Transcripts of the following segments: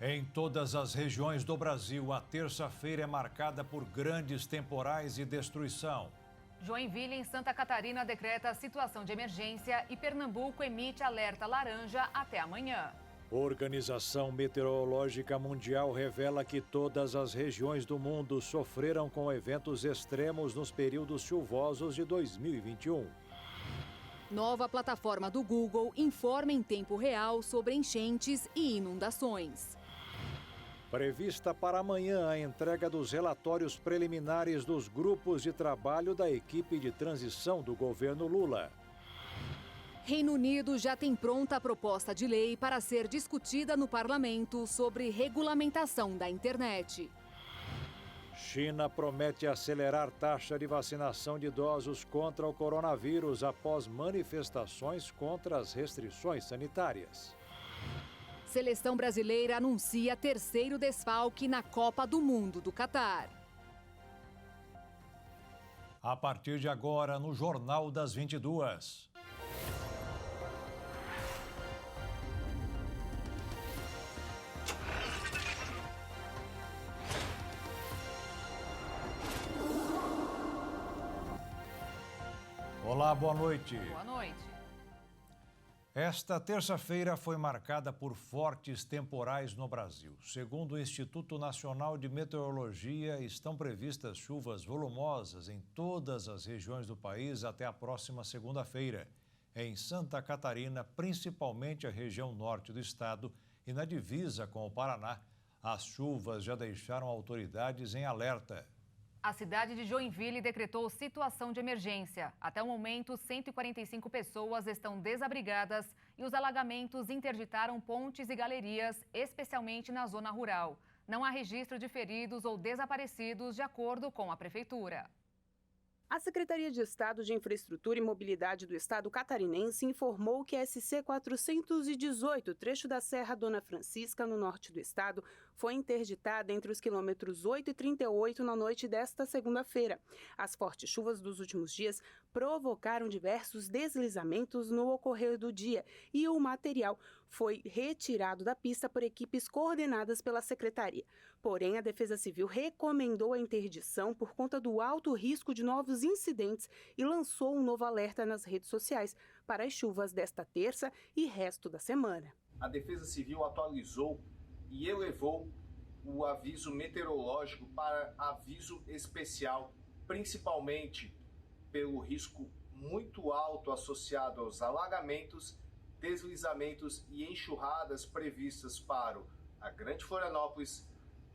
Em todas as regiões do Brasil, a terça-feira é marcada por grandes temporais e destruição. Joinville, em Santa Catarina, decreta situação de emergência e Pernambuco emite alerta laranja até amanhã. Organização Meteorológica Mundial revela que todas as regiões do mundo sofreram com eventos extremos nos períodos chuvosos de 2021. Nova plataforma do Google informa em tempo real sobre enchentes e inundações. Prevista para amanhã a entrega dos relatórios preliminares dos grupos de trabalho da equipe de transição do governo Lula. Reino Unido já tem pronta a proposta de lei para ser discutida no parlamento sobre regulamentação da internet. China promete acelerar taxa de vacinação de idosos contra o coronavírus após manifestações contra as restrições sanitárias. Seleção brasileira anuncia terceiro desfalque na Copa do Mundo do Catar. A partir de agora, no Jornal das 22. Olá, boa noite. Boa noite. Esta terça-feira foi marcada por fortes temporais no Brasil. Segundo o Instituto Nacional de Meteorologia, estão previstas chuvas volumosas em todas as regiões do país até a próxima segunda-feira. Em Santa Catarina, principalmente a região norte do estado e na divisa com o Paraná, as chuvas já deixaram autoridades em alerta. A cidade de Joinville decretou situação de emergência. Até o momento, 145 pessoas estão desabrigadas e os alagamentos interditaram pontes e galerias, especialmente na zona rural. Não há registro de feridos ou desaparecidos, de acordo com a Prefeitura. A Secretaria de Estado de Infraestrutura e Mobilidade do Estado catarinense informou que a SC 418, trecho da Serra Dona Francisca, no norte do estado, foi interditada entre os quilômetros 8 e 38 na noite desta segunda-feira. As fortes chuvas dos últimos dias provocaram diversos deslizamentos no ocorrer do dia e o material foi retirado da pista por equipes coordenadas pela Secretaria. Porém, a Defesa Civil recomendou a interdição por conta do alto risco de novos incidentes e lançou um novo alerta nas redes sociais para as chuvas desta terça e resto da semana. A Defesa Civil atualizou e elevou o aviso meteorológico para aviso especial, principalmente pelo risco muito alto associado aos alagamentos, deslizamentos e enxurradas previstas para a Grande Florianópolis,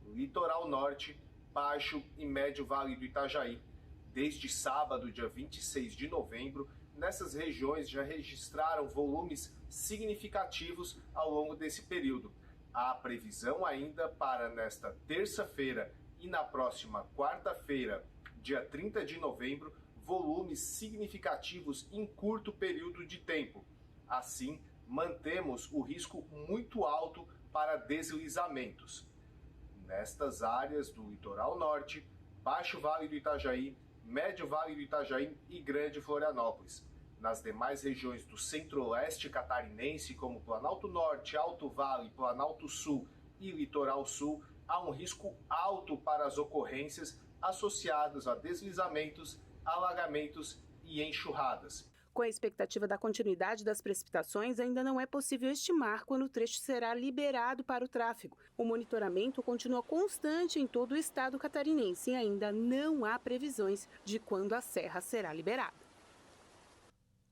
Litoral Norte, Baixo e Médio Vale do Itajaí. Desde sábado, dia 26 de novembro, nessas regiões já registraram volumes significativos ao longo desse período. Há previsão ainda para nesta terça-feira e na próxima quarta-feira, dia 30 de novembro, volumes significativos em curto período de tempo. Assim, mantemos o risco muito alto para deslizamentos nestas áreas do Litoral Norte, Baixo Vale do Itajaí, Médio Vale do Itajaí e Grande Florianópolis. Nas demais regiões do centro-oeste catarinense, como Planalto Norte, Alto Vale, Planalto Sul e Litoral Sul, há um risco alto para as ocorrências associadas a deslizamentos, alagamentos e enxurradas. Com a expectativa da continuidade das precipitações, ainda não é possível estimar quando o trecho será liberado para o tráfego. O monitoramento continua constante em todo o estado catarinense e ainda não há previsões de quando a serra será liberada.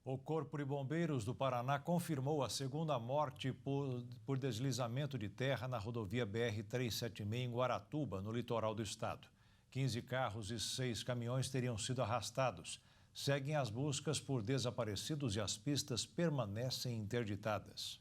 O Corpo de Bombeiros do Paraná confirmou a segunda morte por deslizamento de terra na rodovia BR-376 em Guaratuba, no litoral do estado. 15 carros e 6 caminhões teriam sido arrastados. Seguem as buscas por desaparecidos e as pistas permanecem interditadas.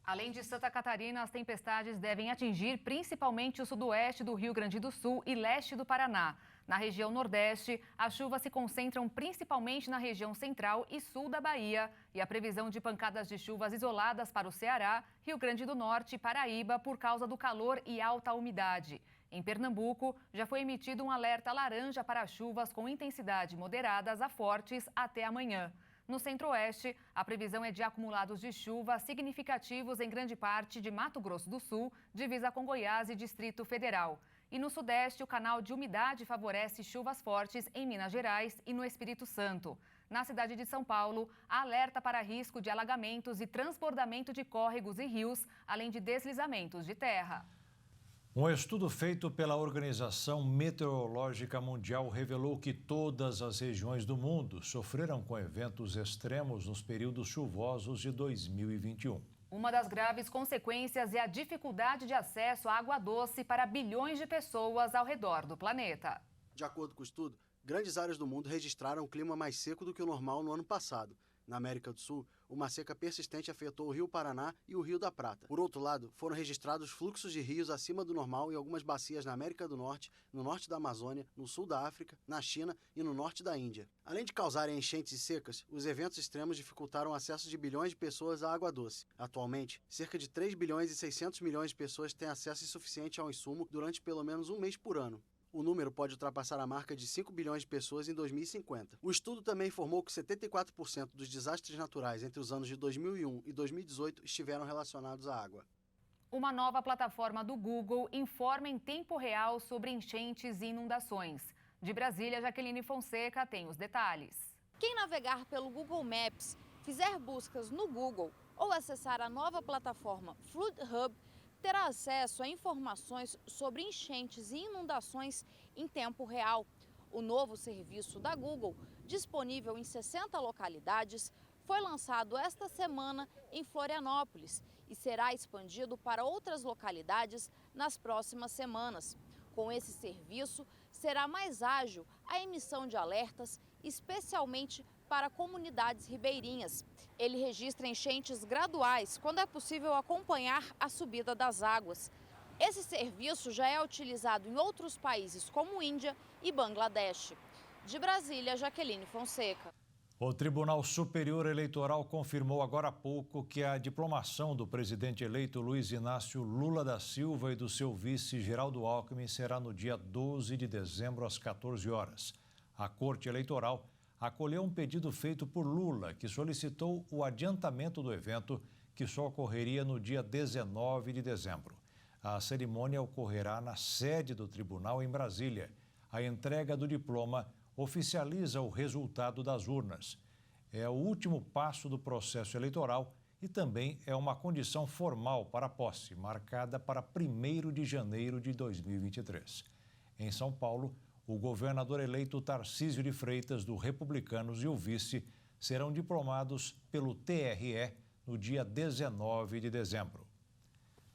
Além de Santa Catarina, as tempestades devem atingir principalmente o sudoeste do Rio Grande do Sul e leste do Paraná. Na região nordeste, as chuvas se concentram principalmente na região central e sul da Bahia. E a previsão de pancadas de chuvas isoladas para o Ceará, Rio Grande do Norte e Paraíba por causa do calor e alta umidade. Em Pernambuco, já foi emitido um alerta laranja para chuvas com intensidade moderadas a fortes até amanhã. No Centro-Oeste, a previsão é de acumulados de chuva significativos em grande parte de Mato Grosso do Sul, divisa com Goiás e Distrito Federal. E no Sudeste, o canal de umidade favorece chuvas fortes em Minas Gerais e no Espírito Santo. Na cidade de São Paulo, há alerta para risco de alagamentos e transbordamento de córregos e rios, além de deslizamentos de terra. Um estudo feito pela Organização Meteorológica Mundial revelou que todas as regiões do mundo sofreram com eventos extremos nos períodos chuvosos de 2021. Uma das graves consequências é a dificuldade de acesso à água doce para bilhões de pessoas ao redor do planeta. De acordo com o estudo, grandes áreas do mundo registraram um clima mais seco do que o normal no ano passado. Na América do Sul, uma seca persistente afetou o Rio Paraná e o Rio da Prata. Por outro lado, foram registrados fluxos de rios acima do normal em algumas bacias na América do Norte, no norte da Amazônia, no sul da África, na China e no norte da Índia. Além de causarem enchentes e secas, os eventos extremos dificultaram o acesso de bilhões de pessoas à água doce. Atualmente, cerca de 3 bilhões e 600 milhões de pessoas têm acesso insuficiente ao insumo durante pelo menos um mês por ano. O número pode ultrapassar a marca de 5 bilhões de pessoas em 2050. O estudo também informou que 74% dos desastres naturais entre os anos de 2001 e 2018 estiveram relacionados à água. Uma nova plataforma do Google informa em tempo real sobre enchentes e inundações. De Brasília, Jaqueline Fonseca tem os detalhes. Quem navegar pelo Google Maps, fizer buscas no Google ou acessar a nova plataforma Flood Hub, terá acesso a informações sobre enchentes e inundações em tempo real. O novo serviço da Google, disponível em 60 localidades, foi lançado esta semana em Florianópolis e será expandido para outras localidades nas próximas semanas. Com esse serviço, será mais ágil a emissão de alertas, especialmente para comunidades ribeirinhas. Ele registra enchentes graduais, quando é possível acompanhar a subida das águas. Esse serviço já é utilizado em outros países como Índia e Bangladesh. De Brasília, Jaqueline Fonseca. O Tribunal Superior Eleitoral confirmou agora há pouco que a diplomação do presidente eleito Luiz Inácio Lula da Silva e do seu vice Geraldo Alckmin será no dia 12 de dezembro às 14 horas. A Corte Eleitoral acolheu um pedido feito por Lula, que solicitou o adiantamento do evento, que só ocorreria no dia 19 de dezembro. A cerimônia ocorrerá na sede do tribunal em Brasília. A entrega do diploma oficializa o resultado das urnas. É o último passo do processo eleitoral e também é uma condição formal para a posse, marcada para 1º de janeiro de 2023. Em São Paulo, o governador eleito Tarcísio de Freitas, do Republicanos, e o vice serão diplomados pelo TRE no dia 19 de dezembro.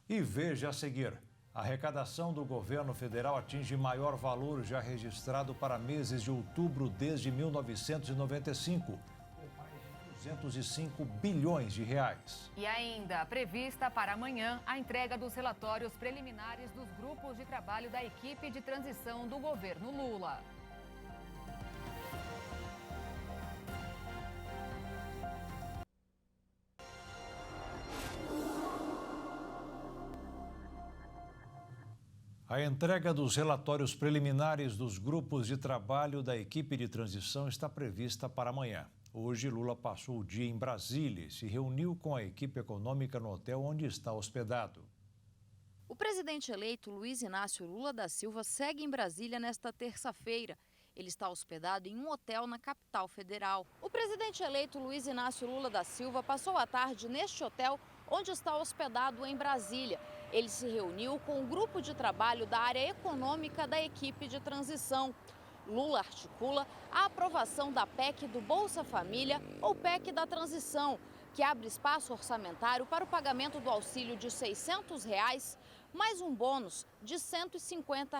E veja a seguir, a arrecadação do governo federal atinge maior valor já registrado para meses de outubro desde 1995. 205 bilhões de reais. E ainda prevista para amanhã a entrega dos relatórios preliminares dos grupos de trabalho da equipe de transição do governo Lula. A entrega dos relatórios preliminares dos grupos de trabalho da equipe de transição está prevista para amanhã. Hoje, Lula passou o dia em Brasília e se reuniu com a equipe econômica no hotel onde está hospedado. O presidente eleito Luiz Inácio Lula da Silva segue em Brasília nesta terça-feira. Ele está hospedado em um hotel na capital federal. O presidente eleito Luiz Inácio Lula da Silva passou a tarde neste hotel onde está hospedado em Brasília. Ele se reuniu com um grupo de trabalho da área econômica da equipe de transição. Lula articula a aprovação da PEC do Bolsa Família ou PEC da Transição, que abre espaço orçamentário para o pagamento do auxílio de R$ 600, mais um bônus de R$ 150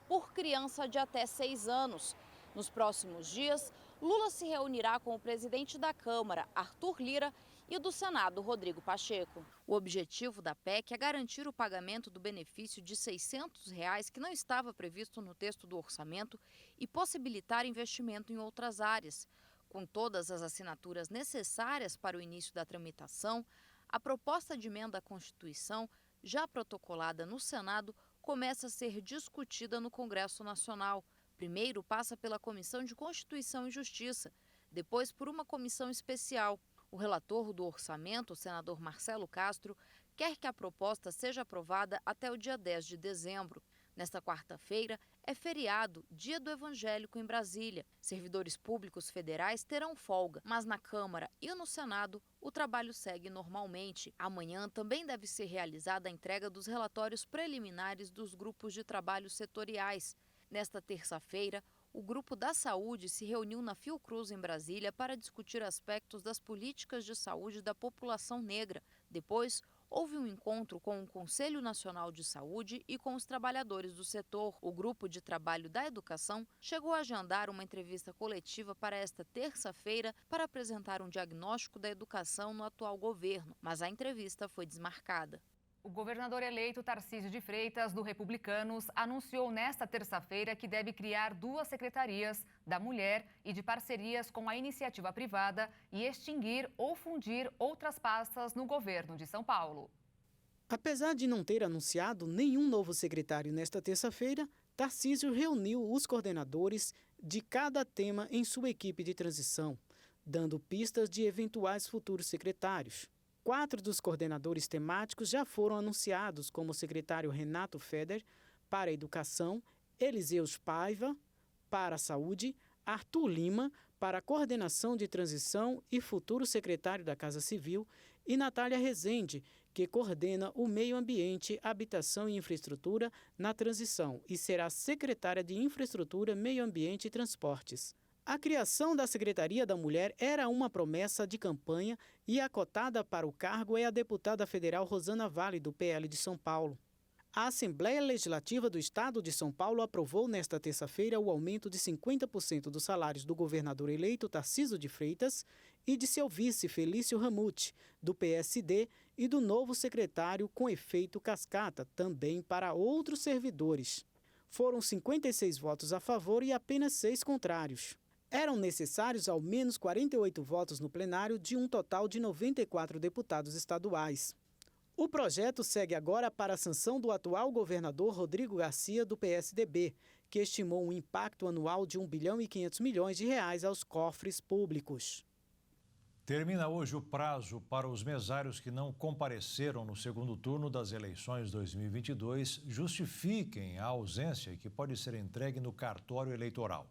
por criança de até 6 anos. Nos próximos dias, Lula se reunirá com o presidente da Câmara, Arthur Lira, e do Senado, Rodrigo Pacheco. O objetivo da PEC é garantir o pagamento do benefício de R$ 600 que não estava previsto no texto do orçamento e possibilitar investimento em outras áreas. Com todas as assinaturas necessárias para o início da tramitação, a proposta de emenda à Constituição, já protocolada no Senado, começa a ser discutida no Congresso Nacional. Primeiro passa pela Comissão de Constituição e Justiça. depois por uma comissão especial. O relator do orçamento, o senador Marcelo Castro, quer que a proposta seja aprovada até o dia 10 de dezembro. Nesta quarta-feira, é feriado, Dia do Evangélico em Brasília. Servidores públicos federais terão folga, mas na Câmara e no Senado o trabalho segue normalmente. Amanhã também deve ser realizada a entrega dos relatórios preliminares dos grupos de trabalho setoriais. Nesta terça-feira, o Grupo da Saúde se reuniu na Fiocruz, em Brasília, para discutir aspectos das políticas de saúde da população negra. Depois, houve um encontro com o Conselho Nacional de Saúde e com os trabalhadores do setor. O Grupo de Trabalho da Educação chegou a agendar uma entrevista coletiva para esta terça-feira para apresentar um diagnóstico da educação no atual governo, mas a entrevista foi desmarcada. O governador eleito Tarcísio de Freitas, do Republicanos, anunciou nesta terça-feira que deve criar 2 secretarias da mulher e de parcerias com a iniciativa privada e extinguir ou fundir outras pastas no governo de São Paulo. Apesar de não ter anunciado nenhum novo secretário nesta terça-feira, Tarcísio reuniu os coordenadores de cada tema em sua equipe de transição, dando pistas de eventuais futuros secretários. 4 dos coordenadores temáticos já foram anunciados, como o secretário Renato Feder, para a Educação, Eliseus Paiva, para a Saúde, Arthur Lima, para a Coordenação de Transição e futuro secretário da Casa Civil, e Natália Rezende, que coordena o Meio Ambiente, Habitação e Infraestrutura na transição e será secretária de Infraestrutura, Meio Ambiente e Transportes. A criação da Secretaria da Mulher era uma promessa de campanha e a cotada para o cargo é a deputada federal Rosana Vale, do PL de São Paulo. A Assembleia Legislativa do Estado de São Paulo aprovou nesta terça-feira o aumento de 50% dos salários do governador eleito Tarcísio de Freitas e de seu vice Felício Ramute, do PSD, e do novo secretário com efeito cascata, também para outros servidores. Foram 56 votos a favor e apenas 6 contrários. Eram necessários ao menos 48 votos no plenário de um total de 94 deputados estaduais. O projeto segue agora para a sanção do atual governador Rodrigo Garcia, do PSDB, que estimou um impacto anual de R$ 1 bilhão e 500 milhões aos cofres públicos. Termina hoje o prazo para os mesários que não compareceram no segundo turno das eleições 2022 justifiquem a ausência que pode ser entregue no cartório eleitoral.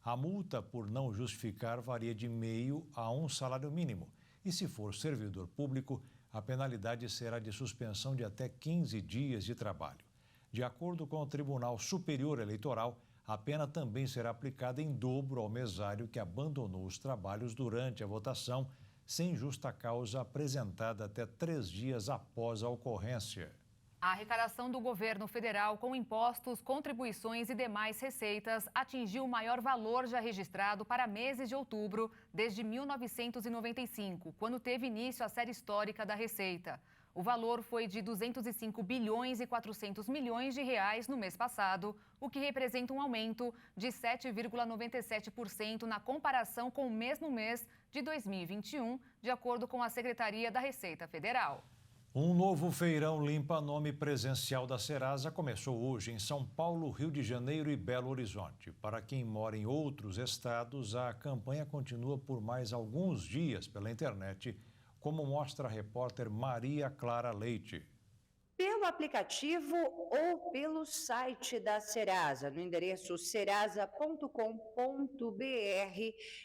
A multa por não justificar varia de meio a um salário mínimo. E se for servidor público, a penalidade será de suspensão de até 15 dias de trabalho. De acordo com o Tribunal Superior Eleitoral, a pena também será aplicada em dobro ao mesário que abandonou os trabalhos durante a votação, sem justa causa apresentada até 3 dias após a ocorrência. A arrecadação do governo federal com impostos, contribuições e demais receitas atingiu o maior valor já registrado para meses de outubro desde 1995, quando teve início a série histórica da Receita. O valor foi de 205 bilhões e 400 milhões de reais no mês passado, o que representa um aumento de 7,97% na comparação com o mesmo mês de 2021, de acordo com a Secretaria da Receita Federal. Um novo feirão limpa-nome presencial da Serasa começou hoje em São Paulo, Rio de Janeiro e Belo Horizonte. Para quem mora em outros estados, a campanha continua por mais alguns dias pela internet, como mostra a repórter Maria Clara Leite. Pelo aplicativo ou pelo site da Serasa, no endereço serasa.com.br,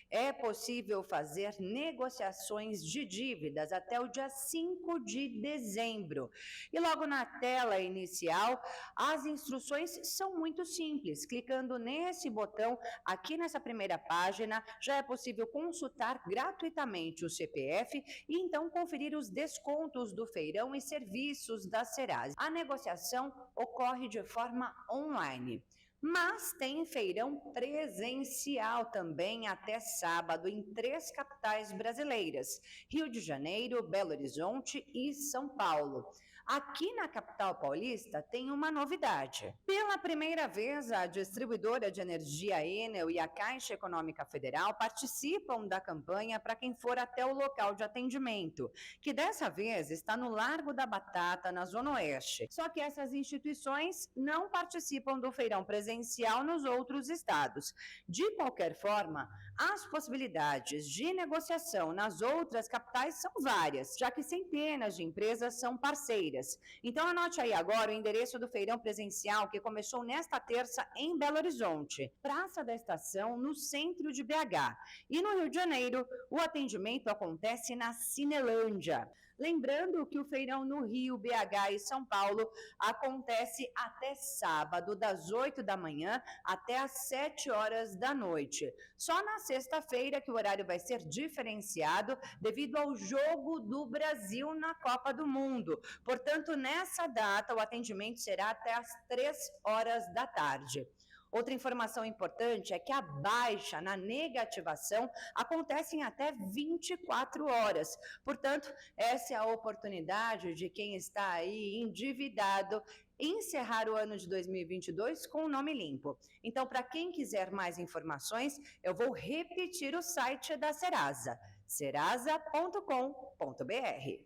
é possível fazer negociações de dívidas até o dia 5 de dezembro. E logo na tela inicial, as instruções são muito simples. Clicando nesse botão, aqui nessa primeira página, já é possível consultar gratuitamente o CPF e então conferir os descontos do feirão e serviços da Serasa. A negociação ocorre de forma online, mas tem feirão presencial também até sábado em 3 capitais brasileiras, Rio de Janeiro, Belo Horizonte e São Paulo. Aqui na capital paulista tem uma novidade. Pela primeira vez, a distribuidora de energia Enel e a Caixa Econômica Federal participam da campanha para quem for até o local de atendimento, que dessa vez está no Largo da Batata, na Zona Oeste. Só que essas instituições não participam do feirão presencial nos outros estados. De qualquer forma, as possibilidades de negociação nas outras capitais são várias, já que centenas de empresas são parceiras. Então anote aí agora o endereço do feirão presencial que começou nesta terça em Belo Horizonte, Praça da Estação, no centro de BH. E no Rio de Janeiro, o atendimento acontece na Cinelândia. Lembrando que o feirão no Rio, BH e São Paulo acontece até sábado, das 8 da manhã até às 7 horas da noite. Só na sexta-feira que o horário vai ser diferenciado devido ao Jogo do Brasil na Copa do Mundo. Portanto, nessa data, o atendimento será até às 3 horas da tarde. Outra informação importante é que a baixa na negativação acontece em até 24 horas. Portanto, essa é a oportunidade de quem está aí endividado encerrar o ano de 2022 com o nome limpo. Então, para quem quiser mais informações, eu vou repetir o site da Serasa, serasa.com.br.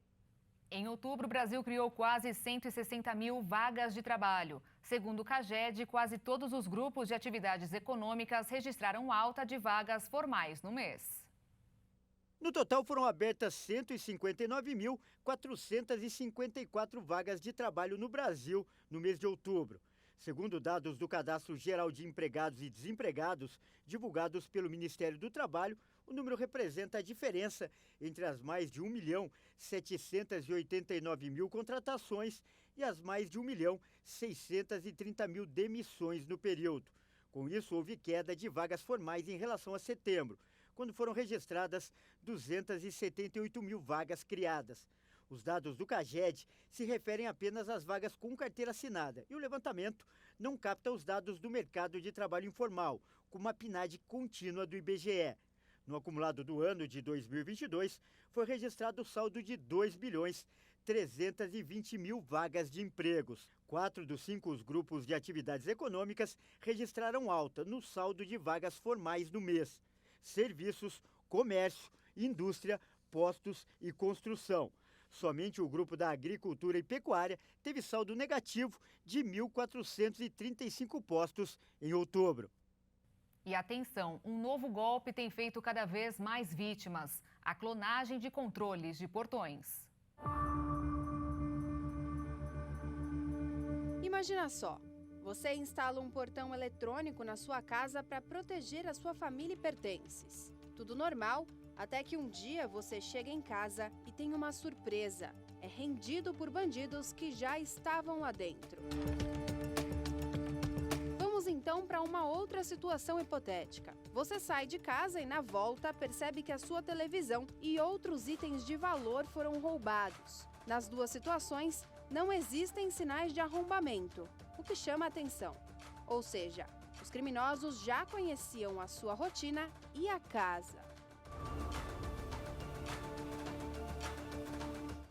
Em outubro, o Brasil criou quase 160 mil vagas de trabalho. Segundo o CAGED, quase todos os grupos de atividades econômicas registraram alta de vagas formais no mês. No total, foram abertas 159.454 vagas de trabalho no Brasil no mês de outubro. Segundo dados do Cadastro Geral de Empregados e Desempregados, divulgados pelo Ministério do Trabalho, o número representa a diferença entre as mais de 1.789.000 contratações e as mais de 1.630.000 demissões no período. Com isso, houve queda de vagas formais em relação a setembro, quando foram registradas 278.000 vagas criadas. Os dados do CAGED se referem apenas às vagas com carteira assinada e o levantamento não capta os dados do mercado de trabalho informal, como a PNAD contínua do IBGE. No acumulado do ano de 2022, foi registrado o saldo de 2.320.000 vagas de empregos. 4 dos 5 grupos de atividades econômicas registraram alta no saldo de vagas formais no mês: serviços, comércio, indústria, postos e construção. Somente o grupo da agricultura e pecuária teve saldo negativo de 1.435 postos em outubro. E atenção, um novo golpe tem feito cada vez mais vítimas: a clonagem de controles de portões. Imagina só, você instala um portão eletrônico na sua casa para proteger a sua família e pertences. Tudo normal, até que um dia você chega em casa e tem uma surpresa. É rendido por bandidos que já estavam lá dentro. Vamos então para uma outra situação hipotética. Você sai de casa e na volta percebe que a sua televisão e outros itens de valor foram roubados. Nas duas situações, não existem sinais de arrombamento, o que chama a atenção. Ou seja, os criminosos já conheciam a sua rotina e a casa.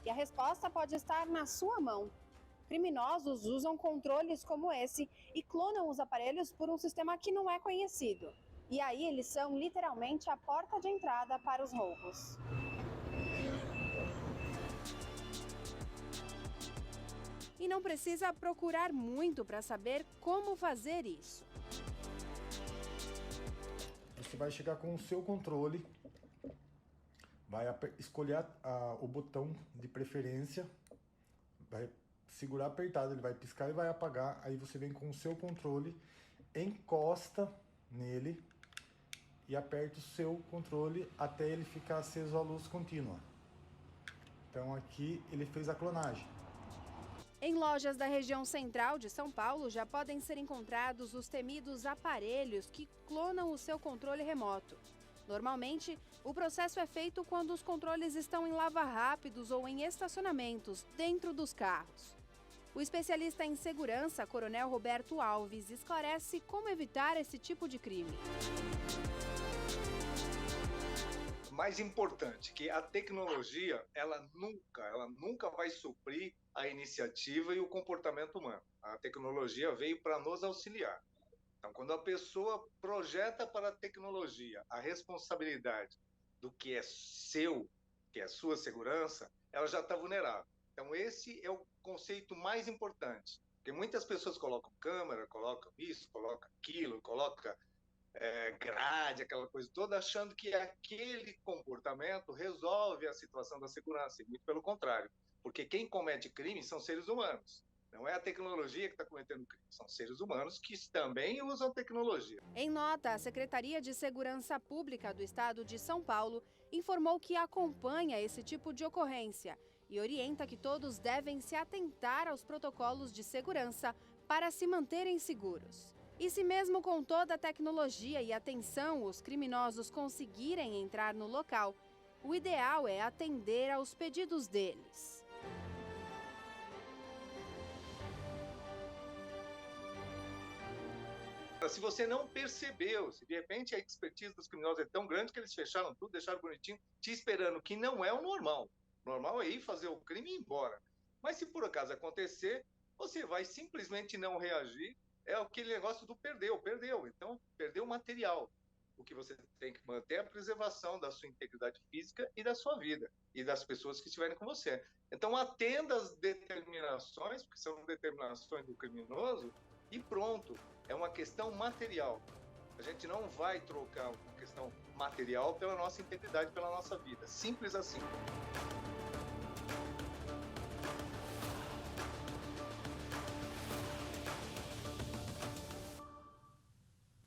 E a resposta pode estar na sua mão. Criminosos usam controles como esse e clonam os aparelhos por um sistema que não é conhecido. E aí eles são literalmente a porta de entrada para os roubos. E não precisa procurar muito para saber como fazer isso. Você vai chegar com o seu controle, vai escolher o botão de preferência, vai segurar apertado, ele vai piscar e vai apagar. Aí você vem com o seu controle, encosta nele e aperta o seu controle até ele ficar aceso à luz contínua. Então aqui ele fez a clonagem. Em lojas da região central de São Paulo já podem ser encontrados os temidos aparelhos que clonam o seu controle remoto. Normalmente, o processo é feito quando os controles estão em lava-rápidos ou em estacionamentos, dentro dos carros. O especialista em segurança, Coronel Roberto Alves, esclarece como evitar esse tipo de crime. mais importante, que a tecnologia, ela nunca vai suprir a iniciativa e o comportamento humano. A tecnologia veio para nos auxiliar. Então, quando a pessoa projeta para a tecnologia a responsabilidade do que é seu, que é a sua segurança, ela já está vulnerável. Então, esse é o conceito mais importante. Porque muitas pessoas colocam câmera, colocam isso, colocam aquilo, colocam grade, aquela coisa toda, achando que aquele comportamento resolve a situação da segurança. E muito pelo contrário. Porque quem comete crime são seres humanos. Não é a tecnologia que está cometendo crime, são seres humanos que também usam tecnologia. Em nota, a Secretaria de Segurança Pública do Estado de São Paulo informou que acompanha esse tipo de ocorrência e orienta que todos devem se atentar aos protocolos de segurança para se manterem seguros. E se mesmo com toda a tecnologia e atenção os criminosos conseguirem entrar no local, o ideal é atender aos pedidos deles. Se você não percebeu, se de repente a expertise dos criminosos é tão grande que eles fecharam tudo, deixaram bonitinho, te esperando, que não é o normal. O normal é ir fazer o crime e ir embora. Mas se por acaso acontecer, você vai simplesmente não reagir. É aquele negócio do perdeu. Então, perdeu o material. O que você tem que manter é a preservação da sua integridade física e da sua vida, e das pessoas que estiverem com você. Então, atenda às determinações, porque são determinações do criminoso, e pronto. É uma questão material. A gente não vai trocar uma questão material pela nossa integridade, pela nossa vida. Simples assim.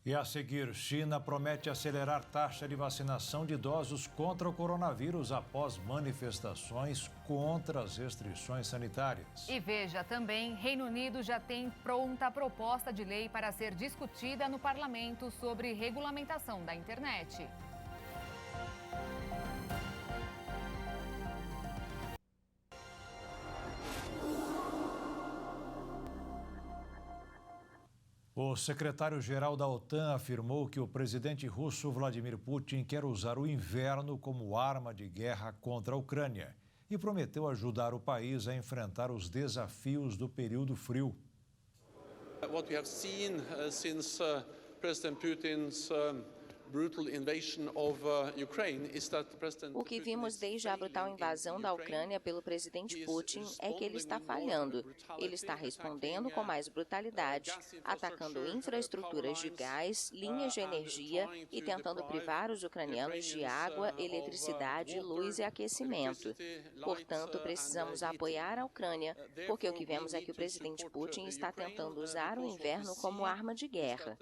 E a seguir, China promete acelerar taxa de vacinação de idosos contra o coronavírus após manifestações contra as restrições sanitárias. E veja também, Reino Unido já tem pronta a proposta de lei para ser discutida no parlamento sobre regulamentação da internet. O secretário-geral da OTAN afirmou que o presidente russo Vladimir Putin quer usar o inverno como arma de guerra contra a Ucrânia e prometeu ajudar o país a enfrentar os desafios do período frio. What we have seen since President Putin's brutal invasion of Ukraine is that the president. O que vimos desde a brutal invasão da Ucrânia pelo presidente Putin é que ele está falhando. Ele está respondendo com mais brutalidade, atacando infraestruturas de gás, linhas de energia e tentando privar os ucranianos de água, eletricidade, luz e aquecimento. Portanto, precisamos apoiar a Ucrânia, porque o que vemos é que o presidente Putin está tentando usar o inverno como arma de guerra.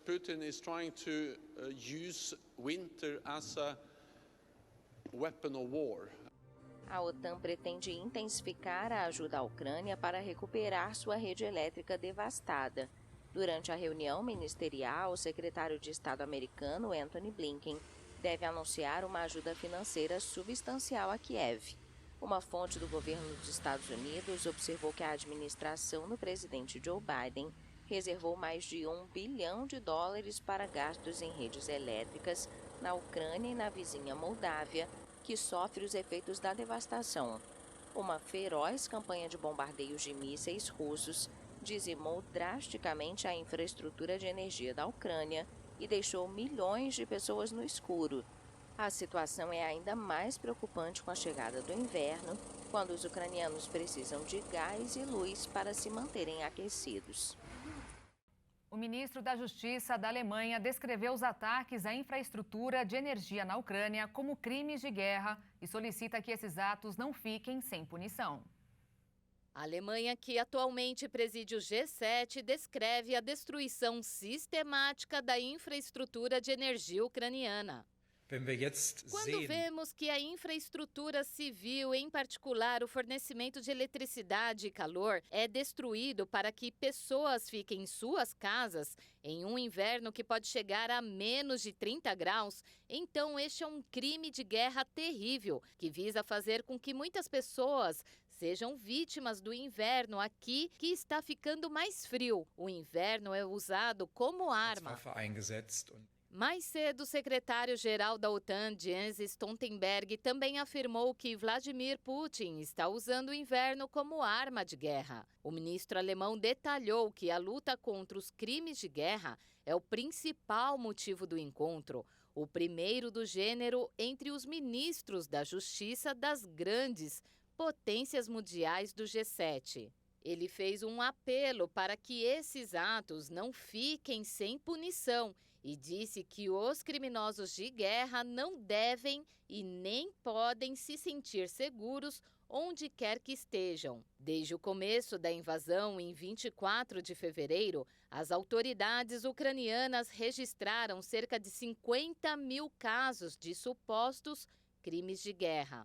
Putin is trying to use winter as a weapon of war. A OTAN pretende intensificar a ajuda à Ucrânia para recuperar sua rede elétrica devastada. Durante a reunião ministerial, o secretário de Estado americano, Antony Blinken, deve anunciar uma ajuda financeira substancial a Kiev. Uma fonte do governo dos Estados Unidos observou que a administração do presidente Joe Biden reservou mais de $1 bilhão para gastos em redes elétricas na Ucrânia e na vizinha Moldávia, que sofre os efeitos da devastação. Uma feroz campanha de bombardeios de mísseis russos dizimou drasticamente a infraestrutura de energia da Ucrânia e deixou milhões de pessoas no escuro. A situação é ainda mais preocupante com a chegada do inverno, quando os ucranianos precisam de gás e luz para se manterem aquecidos. O ministro da Justiça da Alemanha descreveu os ataques à infraestrutura de energia na Ucrânia como crimes de guerra e solicita que esses atos não fiquem sem punição. A Alemanha, que atualmente preside o G7, descreve a destruição sistemática da infraestrutura de energia ucraniana. Quando vemos que a infraestrutura civil, em particular o fornecimento de eletricidade e calor, é destruído para que pessoas fiquem em suas casas em um inverno que pode chegar a menos de 30 graus, então este é um crime de guerra terrível, que visa fazer com que muitas pessoas sejam vítimas do inverno aqui, que está ficando mais frio. O inverno é usado como arma. Mais cedo, o secretário-geral da OTAN, Jens Stoltenberg, também afirmou que Vladimir Putin está usando o inverno como arma de guerra. O ministro alemão detalhou que a luta contra os crimes de guerra é o principal motivo do encontro, o primeiro do gênero entre os ministros da Justiça das grandes potências mundiais do G7. Ele fez um apelo para que esses atos não fiquem sem punição e disse que os criminosos de guerra não devem e nem podem se sentir seguros onde quer que estejam. Desde o começo da invasão, em 24 de fevereiro, as autoridades ucranianas registraram cerca de 50 mil casos de supostos crimes de guerra.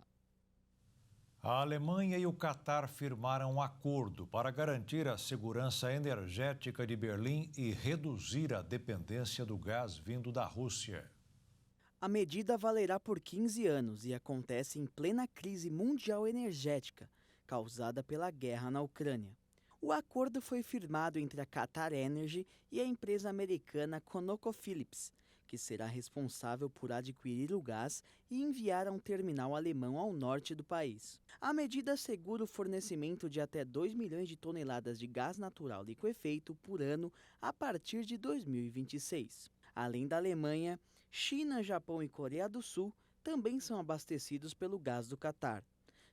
A Alemanha e o Catar firmaram um acordo para garantir a segurança energética de Berlim e reduzir a dependência do gás vindo da Rússia. A medida valerá por 15 anos e acontece em plena crise mundial energética, causada pela guerra na Ucrânia. O acordo foi firmado entre a Qatar Energy e a empresa americana ConocoPhillips, que será responsável por adquirir o gás e enviar a um terminal alemão ao norte do país. A medida assegura o fornecimento de até 2 milhões de toneladas de gás natural liquefeito por ano a partir de 2026. Além da Alemanha, China, Japão e Coreia do Sul também são abastecidos pelo gás do Catar.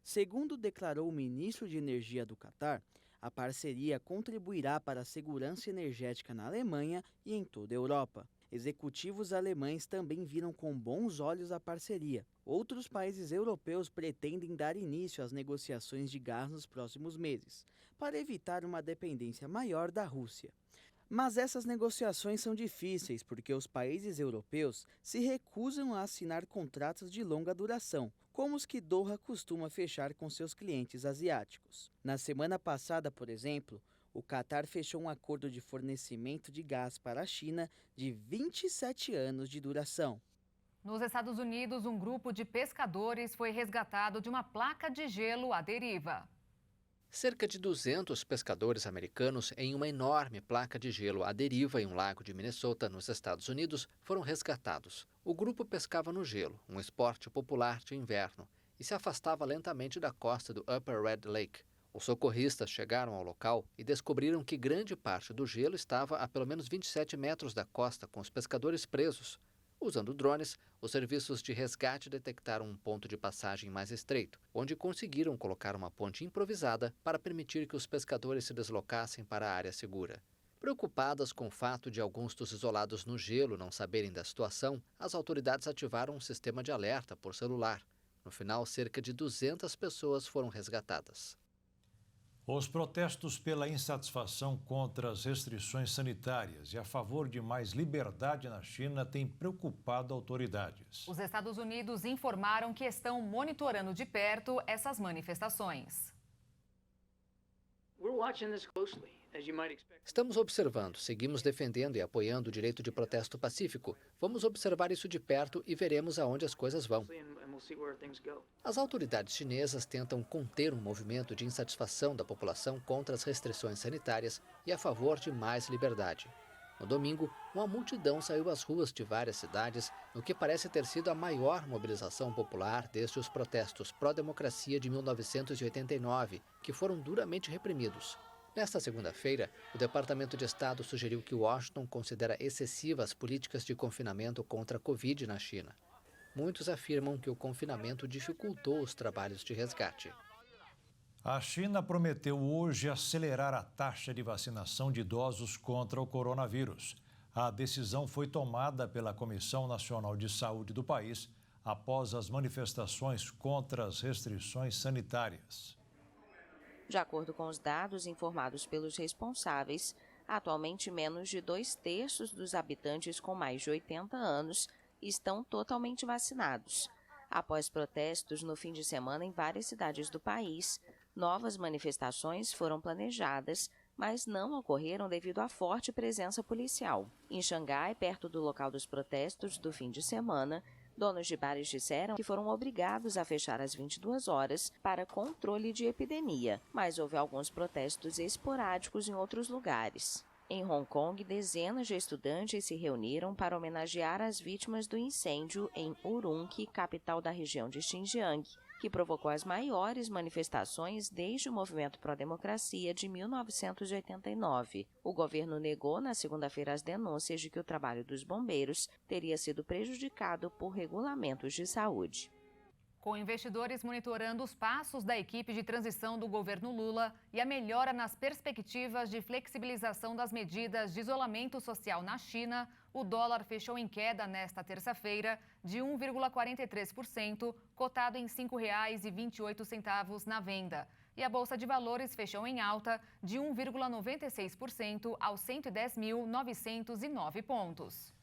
Segundo declarou o ministro de Energia do Catar, a parceria contribuirá para a segurança energética na Alemanha e em toda a Europa. Executivos alemães também viram com bons olhos a parceria. Outros países europeus pretendem dar início às negociações de gás nos próximos meses, para evitar uma dependência maior da Rússia. Mas essas negociações são difíceis porque os países europeus se recusam a assinar contratos de longa duração, como os que Doha costuma fechar com seus clientes asiáticos. Na semana passada, por exemplo, o Catar fechou um acordo de fornecimento de gás para a China de 27 anos de duração. Nos Estados Unidos, um grupo de pescadores foi resgatado de uma placa de gelo à deriva. Cerca de 200 pescadores americanos em uma enorme placa de gelo à deriva em um lago de Minnesota, nos Estados Unidos, foram resgatados. O grupo pescava no gelo, um esporte popular de inverno, e se afastava lentamente da costa do Upper Red Lake. Os socorristas chegaram ao local e descobriram que grande parte do gelo estava a pelo menos 27 metros da costa, com os pescadores presos. Usando drones, os serviços de resgate detectaram um ponto de passagem mais estreito, onde conseguiram colocar uma ponte improvisada para permitir que os pescadores se deslocassem para a área segura. Preocupadas com o fato de alguns dos isolados no gelo não saberem da situação, as autoridades ativaram um sistema de alerta por celular. No final, cerca de 200 pessoas foram resgatadas. Os protestos pela insatisfação contra as restrições sanitárias e a favor de mais liberdade na China têm preocupado autoridades. Os Estados Unidos informaram que estão monitorando de perto essas manifestações. Estamos observando, seguimos defendendo e apoiando o direito de protesto pacífico. Vamos observar isso de perto e veremos aonde as coisas vão. As autoridades chinesas tentam conter um movimento de insatisfação da população contra as restrições sanitárias e a favor de mais liberdade. No domingo, uma multidão saiu às ruas de várias cidades, no que parece ter sido a maior mobilização popular desde os protestos pró-democracia de 1989, que foram duramente reprimidos. Nesta segunda-feira, o Departamento de Estado sugeriu que Washington considera excessivas as políticas de confinamento contra a Covid na China. Muitos afirmam que o confinamento dificultou os trabalhos de resgate. A China prometeu hoje acelerar a taxa de vacinação de idosos contra o coronavírus. A decisão foi tomada pela Comissão Nacional de Saúde do país após as manifestações contra as restrições sanitárias. De acordo com os dados informados pelos responsáveis, atualmente menos de 2/3 dos habitantes com mais de 80 anos estão totalmente vacinados. Após protestos no fim de semana em várias cidades do país, novas manifestações foram planejadas, mas não ocorreram devido à forte presença policial. Em Xangai, perto do local dos protestos do fim de semana, donos de bares disseram que foram obrigados a fechar às 22 horas para controle de epidemia, mas houve alguns protestos esporádicos em outros lugares. Em Hong Kong, dezenas de estudantes se reuniram para homenagear as vítimas do incêndio em Urumqi, capital da região de Xinjiang, que provocou as maiores manifestações desde o movimento pró-democracia de 1989. O governo negou na segunda-feira as denúncias de que o trabalho dos bombeiros teria sido prejudicado por regulamentos de saúde. Com investidores monitorando os passos da equipe de transição do governo Lula e a melhora nas perspectivas de flexibilização das medidas de isolamento social na China, o dólar fechou em queda nesta terça-feira de 1,43%, cotado em R$ 5,28 na venda. E a Bolsa de Valores fechou em alta de 1,96% aos 110.909 pontos.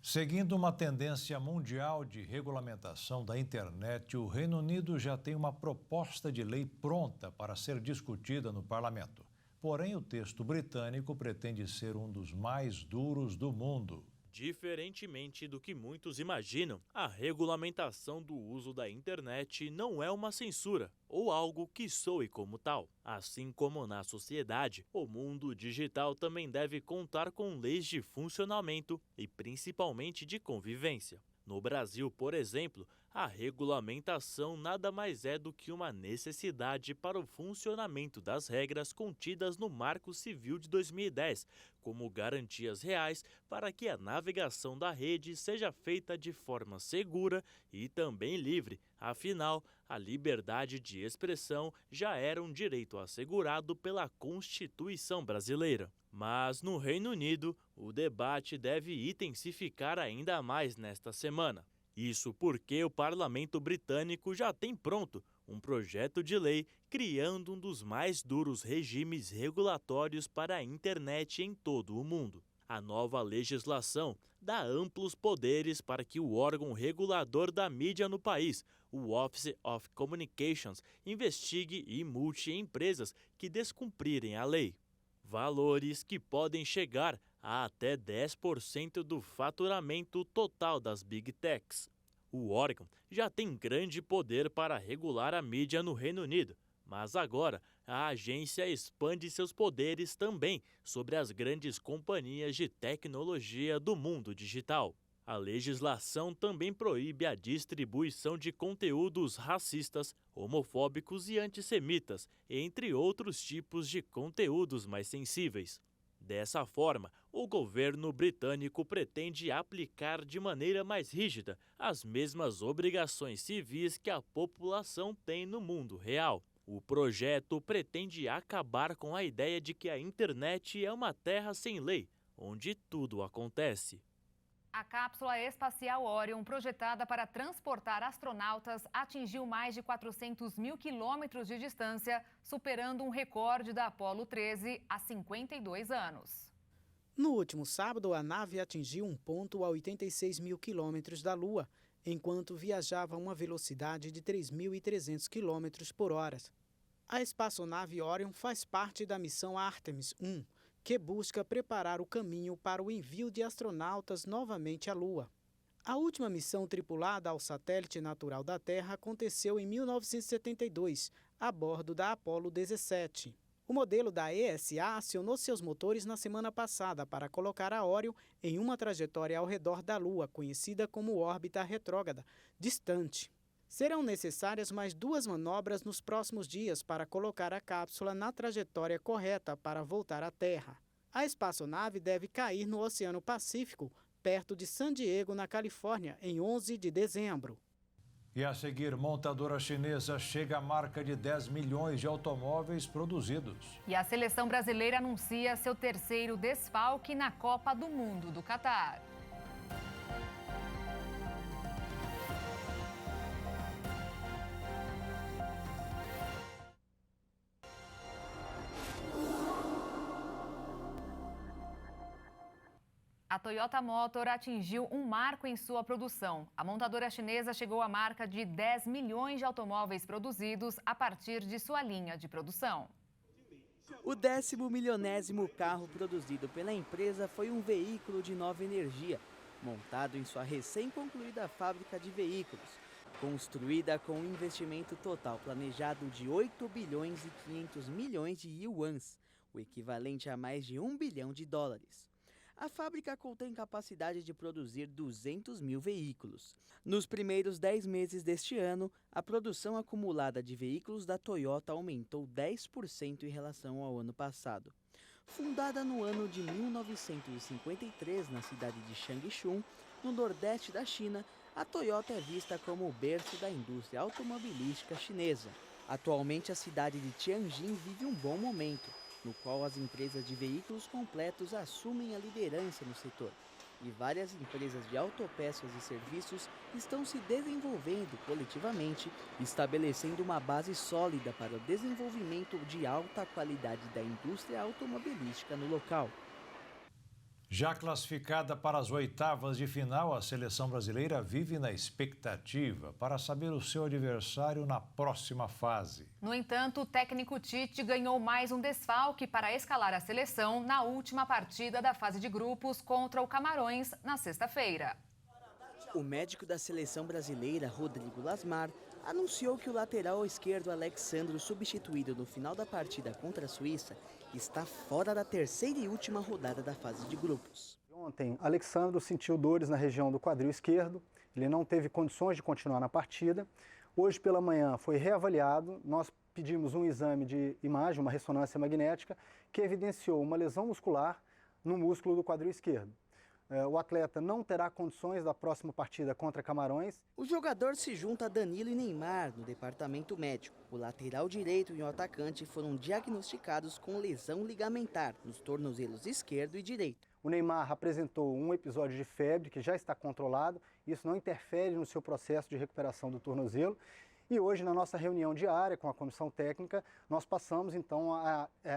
Seguindo uma tendência mundial de regulamentação da internet, o Reino Unido já tem uma proposta de lei pronta para ser discutida no parlamento. Porém, o texto britânico pretende ser um dos mais duros do mundo. Diferentemente do que muitos imaginam, a regulamentação do uso da internet não é uma censura ou algo que soe como tal. Assim como na sociedade, o mundo digital também deve contar com leis de funcionamento e principalmente de convivência. No Brasil, por exemplo, a regulamentação nada mais é do que uma necessidade para o funcionamento das regras contidas no Marco Civil de 2010, como garantias reais para que a navegação da rede seja feita de forma segura e também livre. Afinal, a liberdade de expressão já era um direito assegurado pela Constituição brasileira. Mas no Reino Unido, o debate deve intensificar ainda mais nesta semana. Isso porque o parlamento britânico já tem pronto um projeto de lei criando um dos mais duros regimes regulatórios para a internet em todo o mundo. A nova legislação dá amplos poderes para que o órgão regulador da mídia no país, o Office of Communications, investigue e multe empresas que descumprirem a lei. Valores que podem chegar a até 10% do faturamento total das Big Techs. O órgão já tem grande poder para regular a mídia no Reino Unido, mas agora a agência expande seus poderes também sobre as grandes companhias de tecnologia do mundo digital. A legislação também proíbe a distribuição de conteúdos racistas, homofóbicos e antissemitas, entre outros tipos de conteúdos mais sensíveis. Dessa forma, o governo britânico pretende aplicar de maneira mais rígida as mesmas obrigações civis que a população tem no mundo real. O projeto pretende acabar com a ideia de que a internet é uma terra sem lei, onde tudo acontece. A cápsula espacial Orion, projetada para transportar astronautas, atingiu mais de 400 mil quilômetros de distância, superando um recorde da Apollo 13 há 52 anos. No último sábado, a nave atingiu um ponto a 86 mil quilômetros da Lua, enquanto viajava a uma velocidade de 3.300 quilômetros por hora. A espaçonave Orion faz parte da missão Artemis 1, que busca preparar o caminho para o envio de astronautas novamente à Lua. A última missão tripulada ao satélite natural da Terra aconteceu em 1972, a bordo da Apollo 17. O modelo da ESA acionou seus motores na semana passada para colocar a Orion em uma trajetória ao redor da Lua, conhecida como órbita retrógrada, distante. Serão necessárias mais 2 manobras nos próximos dias para colocar a cápsula na trajetória correta para voltar à Terra. A espaçonave deve cair no Oceano Pacífico, perto de San Diego, na Califórnia, em 11 de dezembro. E a seguir, montadora chinesa chega à marca de 10 milhões de automóveis produzidos. E a seleção brasileira anuncia seu terceiro desfalque na Copa do Mundo do Catar. A Toyota Motor atingiu um marco em sua produção. A montadora chinesa chegou à marca de 10 milhões de automóveis produzidos a partir de sua linha de produção. O 10.000º carro produzido pela empresa foi um veículo de nova energia, montado em sua recém-concluída fábrica de veículos, construída com um investimento total planejado de 8 bilhões e 500 milhões de yuans, o equivalente a mais de US$1 bilhão. A fábrica contém capacidade de produzir 200 mil veículos. Nos primeiros 10 meses deste ano, a produção acumulada de veículos da Toyota aumentou 10% em relação ao ano passado. Fundada no ano de 1953 na cidade de Changchun, no nordeste da China, a Toyota é vista como o berço da indústria automobilística chinesa. Atualmente, a cidade de Tianjin vive um bom momento, no qual as empresas de veículos completos assumem a liderança no setor. E várias empresas de autopeças e serviços estão se desenvolvendo coletivamente, estabelecendo uma base sólida para o desenvolvimento de alta qualidade da indústria automobilística no local. Já classificada para as oitavas de final, a seleção brasileira vive na expectativa para saber o seu adversário na próxima fase. No entanto, o técnico Tite ganhou mais um desfalque para escalar a seleção na última partida da fase de grupos contra o Camarões na sexta-feira. O médico da seleção brasileira, Rodrigo Lasmar, anunciou que o lateral esquerdo Alexandro, substituído no final da partida contra a Suíça, está fora da terceira e última rodada da fase de grupos. Ontem, Alexandro sentiu dores na região do quadril esquerdo, ele não teve condições de continuar na partida. Hoje pela manhã foi reavaliado, nós pedimos um exame de imagem, uma ressonância magnética, que evidenciou uma lesão muscular no músculo do quadril esquerdo. O atleta não terá condições da próxima partida contra Camarões. O jogador se junta a Danilo e Neymar no departamento médico. O lateral direito e o atacante foram diagnosticados com lesão ligamentar nos tornozelos esquerdo e direito. O Neymar apresentou um episódio de febre que já está controlado. Isso não interfere no seu processo de recuperação do tornozelo. E hoje, na nossa reunião diária com a comissão técnica, nós passamos então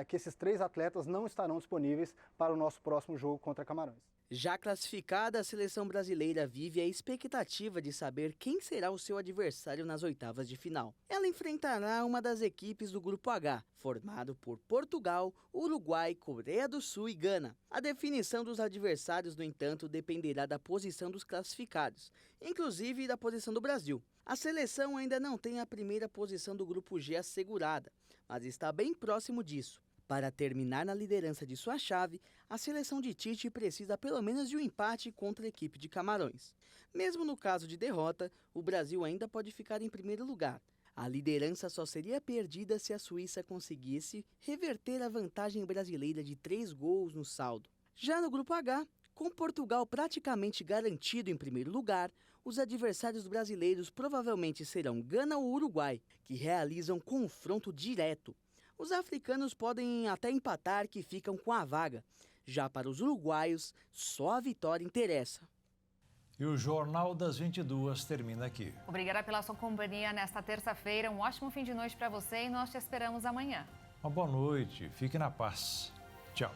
que esses 3 atletas não estarão disponíveis para o nosso próximo jogo contra Camarões. Já classificada, a seleção brasileira vive a expectativa de saber quem será o seu adversário nas oitavas de final. Ela enfrentará uma das equipes do Grupo H, formado por Portugal, Uruguai, Coreia do Sul e Gana. A definição dos adversários, no entanto, dependerá da posição dos classificados, inclusive da posição do Brasil. A seleção ainda não tem a primeira posição do Grupo G assegurada, mas está bem próximo disso. Para terminar na liderança de sua chave, a seleção de Tite precisa pelo menos de um empate contra a equipe de Camarões. Mesmo no caso de derrota, o Brasil ainda pode ficar em primeiro lugar. A liderança só seria perdida se a Suíça conseguisse reverter a vantagem brasileira de 3 gols no saldo. Já no Grupo H, com Portugal praticamente garantido em primeiro lugar, os adversários brasileiros provavelmente serão Gana ou Uruguai, que realizam confronto direto. Os africanos podem até empatar, que ficam com a vaga. Já para os uruguaios, só a vitória interessa. E o Jornal das 22 termina aqui. Obrigada pela sua companhia nesta terça-feira. Um ótimo fim de noite para você e nós te esperamos amanhã. Uma boa noite. Fique na paz. Tchau.